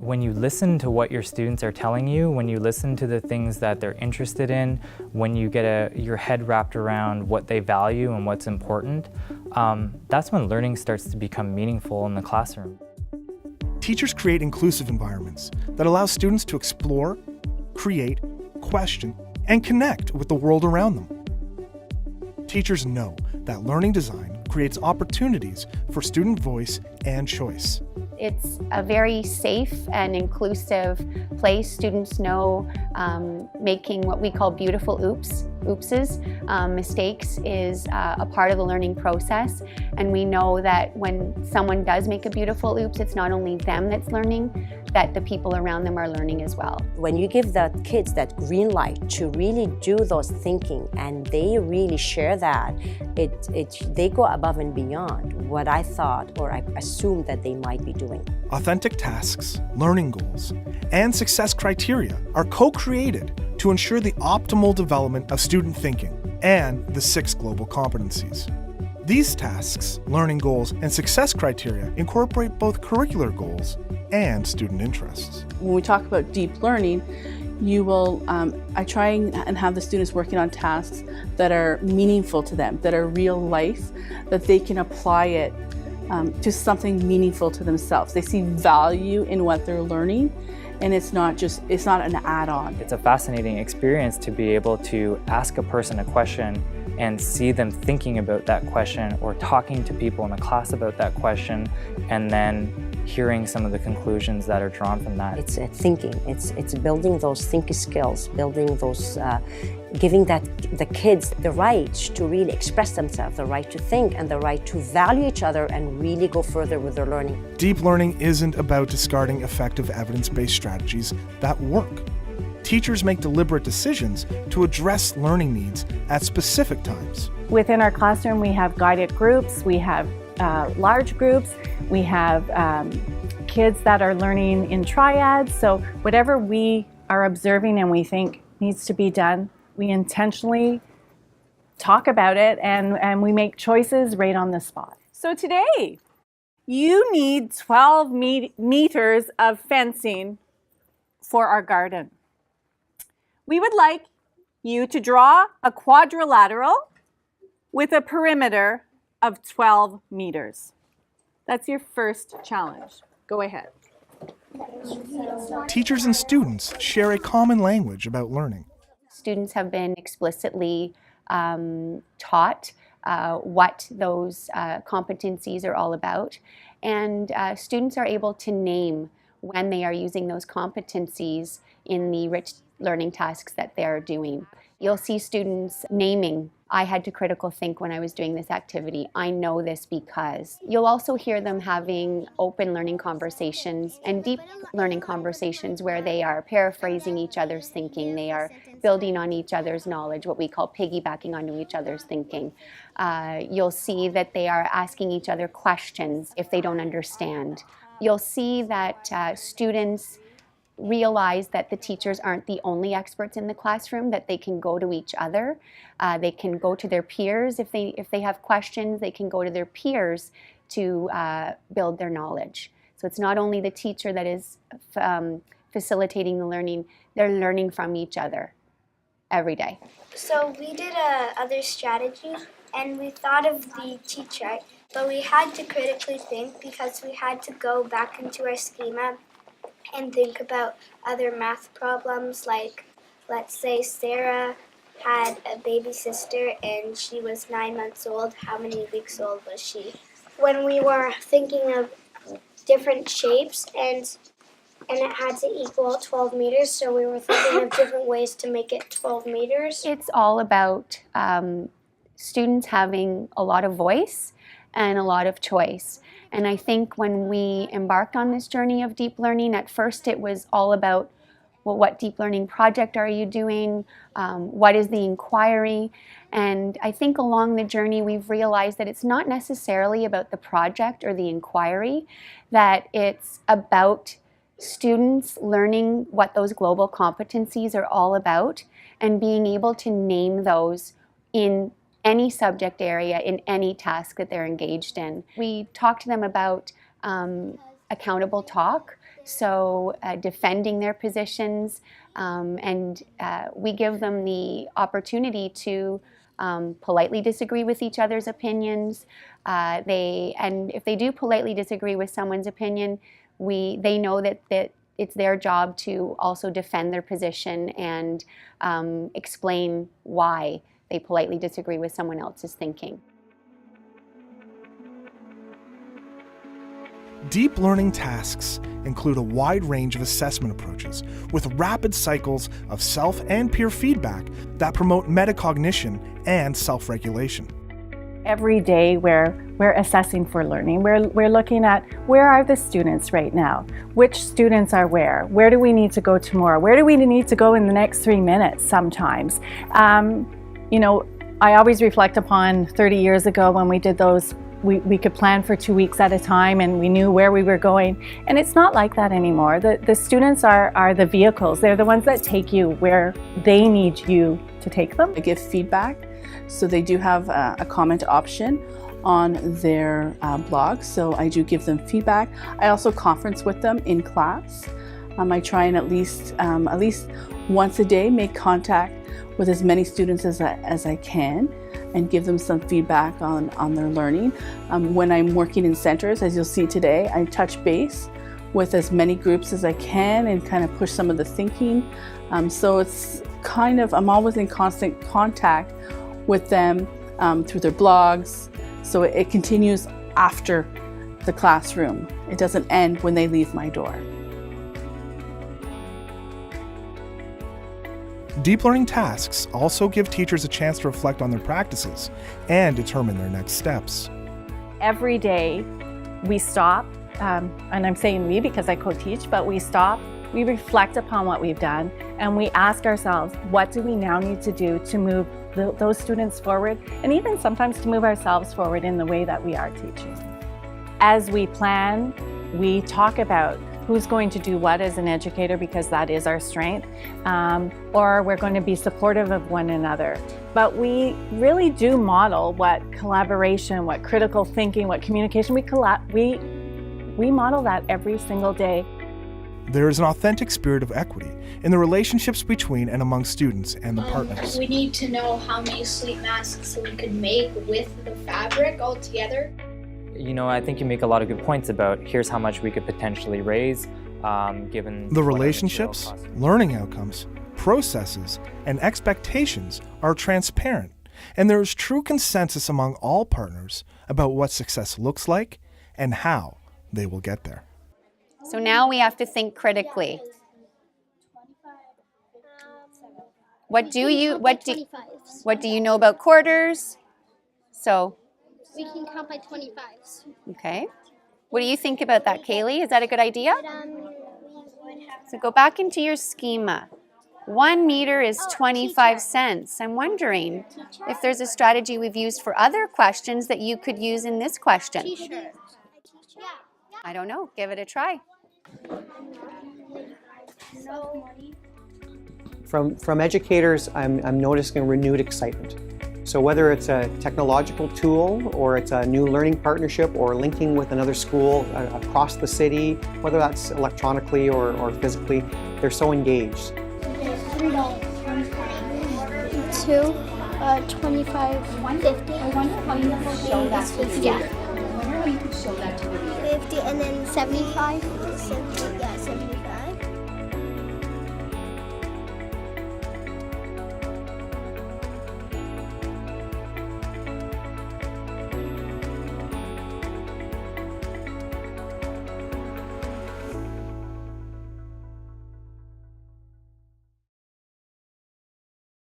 When you listen to what your students are telling you, when you listen to the things that they're interested in, when you get your head wrapped around what they value and what's important, that's when learning starts to become meaningful in the classroom. Teachers create inclusive environments that allow students to explore, create, question, and connect with the world around them. Teachers know that learning design creates opportunities for student voice and choice. It's a very safe and inclusive place. Students know making what we call beautiful oopses, mistakes is a part of the learning process. And we know that when someone does make a beautiful oops, it's not only them that's learning, that the people around them are learning as well. When you give the kids that green light to really do those thinking and they really share that, they go above and beyond what I thought or I assumed that they might be doing. Authentic tasks, learning goals, and success criteria are co-created to ensure the optimal development of student thinking and the 6 global competencies. These tasks, learning goals, and success criteria incorporate both curricular goals and student interests. When we talk about deep learning, I try and have the students working on tasks that are meaningful to them, that are real life, that they can apply it to something meaningful to themselves. They see value in what they're learning, and it's not an add-on. It's a fascinating experience to be able to ask a person a question and see them thinking about that question or talking to people in a class about that question and then hearing some of the conclusions that are drawn from that. It's thinking, it's building those thinking skills, building those, giving the kids the right to really express themselves, the right to think and the right to value each other and really go further with their learning. Deep learning isn't about discarding effective evidence-based strategies that work. Teachers make deliberate decisions to address learning needs at specific times. Within our classroom, we have guided groups, we have large groups, we have kids that are learning in triads. So whatever we are observing and we think needs to be done, we intentionally talk about it and we make choices right on the spot. So today, you need 12 meters of fencing for our garden. We would like you to draw a quadrilateral with a perimeter of 12 meters. That's your first challenge. Go ahead. Teachers and students share a common language about learning. Students have been explicitly taught what those competencies are all about, and students are able to name when they are using those competencies in the rich learning tasks that they're doing. You'll see students naming, I had to critical think when I was doing this activity. I know this because. You'll also hear them having open learning conversations and deep learning conversations where they are paraphrasing each other's thinking. They are building on each other's knowledge, what we call piggybacking onto each other's thinking. You'll see that they are asking each other questions if they don't understand. You'll see that students realize that the teachers aren't the only experts in the classroom, that they can go to each other. They can go to their peers if they have questions. They can go to their peers to build their knowledge. So it's not only the teacher that is facilitating the learning, they're learning from each other every day. So we did other strategy and we thought of the teacher, but we had to critically think because we had to go back into our schema and think about other math problems, like let's say Sarah had a baby sister and she was 9 months old. How many weeks old was she? When we were thinking of different shapes and it had to equal 12 meters, so we were thinking of different ways to make it 12 meters. It's all about students having a lot of voice and a lot of choice. And I think when we embarked on this journey of deep learning, at first it was all about, well, what deep learning project are you doing? What is the inquiry? And I think along the journey we've realized that it's not necessarily about the project or the inquiry, that it's about students learning what those global competencies are all about and being able to name those in any subject area, in any task that they're engaged in. We talk to them about accountable talk, So defending their positions, and we give them the opportunity to politely disagree with each other's opinions. And if they do politely disagree with someone's opinion, they know that it's their job to also defend their position and explain why they politely disagree with someone else's thinking. Deep learning tasks include a wide range of assessment approaches with rapid cycles of self and peer feedback that promote metacognition and self-regulation. Every day we're assessing for learning. We're looking at where are the students right now? Which students are where? Where do we need to go tomorrow? Where do we need to go in the next 3 minutes sometimes? You know, I always reflect upon 30 years ago when we did those. We could plan for 2 weeks at a time and we knew where we were going. And it's not like that anymore. The students are the vehicles. They're the ones that take you where they need you to take them. I give feedback, so they do have a comment option on their blog, so I do give them feedback. I also conference with them in class. I try and at least once a day make contact with as many students as I can and give them some feedback on their learning. When I'm working in centers, as you'll see today, I touch base with as many groups as I can and kind of push some of the thinking. So it's kind of, I'm always in constant contact with them through their blogs. So it continues after the classroom. It doesn't end when they leave my door. Deep learning tasks also give teachers a chance to reflect on their practices and determine their next steps. Every day we stop, and I'm saying we because I co-teach, but we stop, we reflect upon what we've done, and we ask ourselves, what do we now need to do to move those students forward, and even sometimes to move ourselves forward in the way that we are teaching. As we plan, we talk about who's going to do what as an educator, because that is our strength, or we're going to be supportive of one another. But we really do model what collaboration, what critical thinking, what communication, we model that every single day. There is an authentic spirit of equity in the relationships between and among students and the partners. We need to know how many sleep masks we could make with the fabric all together. You know, I think you make a lot of good points about here's how much we could potentially raise, given The relationships, learning outcomes, processes, and expectations are transparent, and there is true consensus among all partners about what success looks like and how they will get there. So now we have to think critically. What do you know about quarters? So We can count by 25s. okay. What do you think about that, Kaylee? Is that a good idea? So go back into your schema. 1 meter is 25 cents. I'm wondering if there's a strategy we've used for other questions that you could use in this question. T-shirt. I don't know. Give it a try. From educators, I'm noticing renewed excitement. So whether it's a technological tool or it's a new learning partnership or linking with another school across the city, whether that's electronically or physically, they're so engaged. $3. 2, 25, 50. I wonder how you can show that to the reader. I wonder how you can show that to the reader. 50 and then 75. 50,